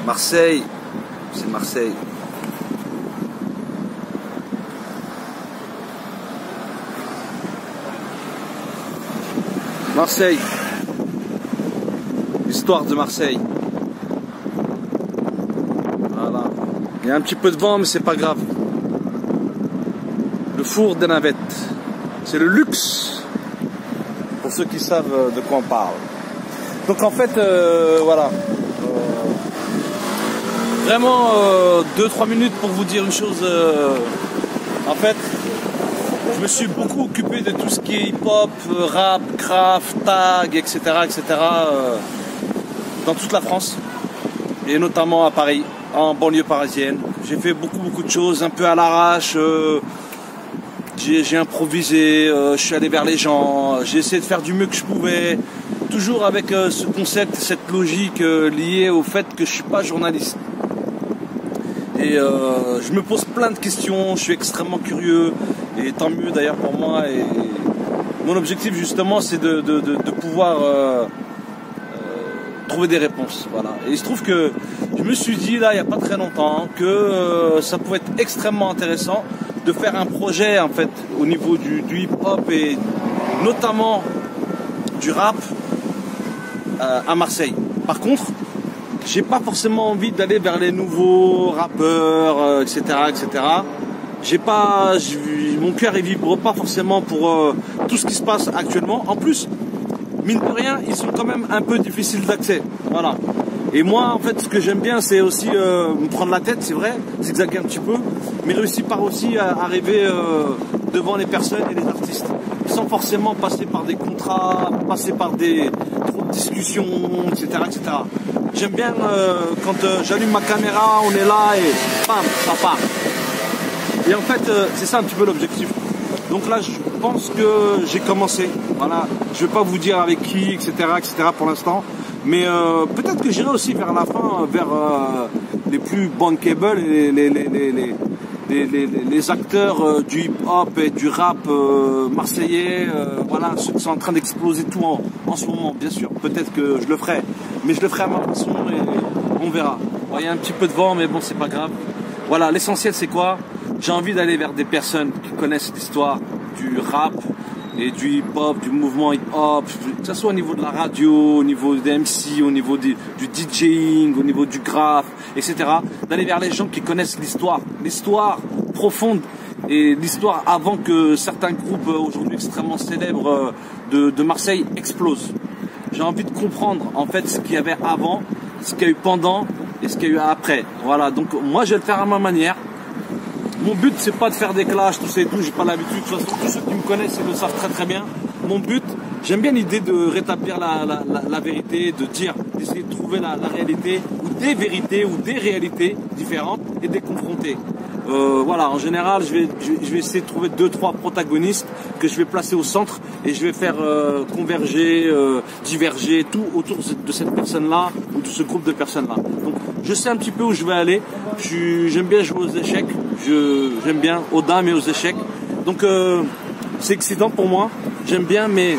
Marseille, c'est Marseille. Marseille. L'histoire de Marseille. Voilà. Il y a un petit peu de vent, mais c'est pas grave. Le four des navettes. C'est le luxe. Pour ceux qui savent de quoi on parle. Donc en fait, voilà. Vraiment 2-3 minutes pour vous dire une chose. En fait, je me suis beaucoup occupé de tout ce qui est hip-hop, rap, craft, tag, etc. Dans toute la France. Et notamment à Paris, en banlieue parisienne. J'ai fait beaucoup de choses, un peu à l'arrache. J'ai improvisé, je suis allé vers les gens, j'ai essayé de faire du mieux que je pouvais. Toujours avec ce concept, cette logique liée au fait que je suis pas journaliste. Et je me pose plein de questions, je suis extrêmement curieux, et tant mieux d'ailleurs pour moi. Et mon objectif justement, c'est de pouvoir trouver des réponses. Voilà. Et il se trouve que je me suis dit là, il n'y a pas très longtemps, que ça pouvait être extrêmement intéressant de faire un projet en fait au niveau du hip-hop et notamment du rap à Marseille. Par contre, j'ai pas forcément envie d'aller vers les nouveaux rappeurs, etc. Mon cœur ne vibre pas forcément pour tout ce qui se passe actuellement. En plus, mine de rien, ils sont quand même un peu difficiles d'accès. Voilà. Et moi, en fait, ce que j'aime bien, c'est aussi me prendre la tête, c'est vrai, zigzaguer un petit peu, mais réussir par aussi à arriver devant les personnes et les artistes, sans forcément passer par des contrats, passer par des trop de discussions, etc. J'aime bien quand j'allume ma caméra, on est là et bam, ça part. Et en fait, c'est ça un petit peu l'objectif. Donc là, je pense que j'ai commencé. Voilà, je vais pas vous dire avec qui, etc. pour l'instant. Mais peut-être que j'irai aussi vers la fin, vers les plus bankable, les acteurs du hip-hop et du rap marseillais, voilà, ceux qui sont en train d'exploser tout en ce moment, bien sûr. Peut-être que je le ferai, mais je le ferai à ma façon et on verra. Bon, il y a un petit peu de vent, mais bon, c'est pas grave. Voilà, l'essentiel c'est quoi? J'ai envie d'aller vers des personnes qui connaissent l'histoire du rap et du hip-hop, du mouvement hip-hop, que ce soit au niveau de la radio, au niveau des MC, au niveau du DJing, au niveau du graphe, etc. D'aller vers les gens qui connaissent l'histoire profonde et l'histoire avant que certains groupes aujourd'hui extrêmement célèbres de Marseille explosent. J'ai envie de comprendre en fait ce qu'il y avait avant, ce qu'il y a eu pendant et ce qu'il y a eu après. Voilà, donc moi je vais le faire à ma manière. Mon but c'est pas de faire des clashs, tout ça et tout, j'ai pas l'habitude, de toute façon tous ceux qui me connaissent ils le savent très bien. Mon but, j'aime bien l'idée de rétablir la vérité, d'essayer de trouver la réalité, ou des vérités, ou des réalités différentes et de les confronter. Voilà, en général je vais essayer de trouver 2-3 protagonistes que je vais placer au centre et je vais faire converger, diverger tout autour de cette personne-là ou de ce groupe de personnes-là. Donc je sais un petit peu où je vais aller, j'aime bien jouer aux échecs, j'aime bien aux dames et aux échecs, donc c'est excitant pour moi, j'aime bien, mais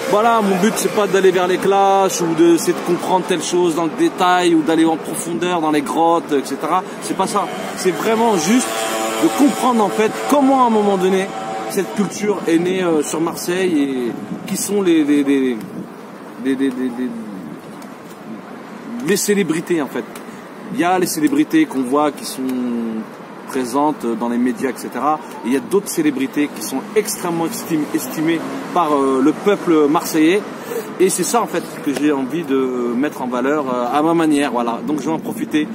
voilà, mon but c'est pas d'aller vers les clashs ou d'essayer de comprendre telle chose dans le détail ou d'aller en profondeur dans les grottes, etc. C'est pas ça, c'est vraiment juste de comprendre en fait comment à un moment donné cette culture est née sur Marseille et qui sont les célébrités en fait. Il y a les célébrités qu'on voit qui sont présentes dans les médias, etc. Et il y a d'autres célébrités qui sont extrêmement estimées par le peuple marseillais. Et c'est ça en fait que j'ai envie de mettre en valeur à ma manière. Voilà. Donc je vais en profiter.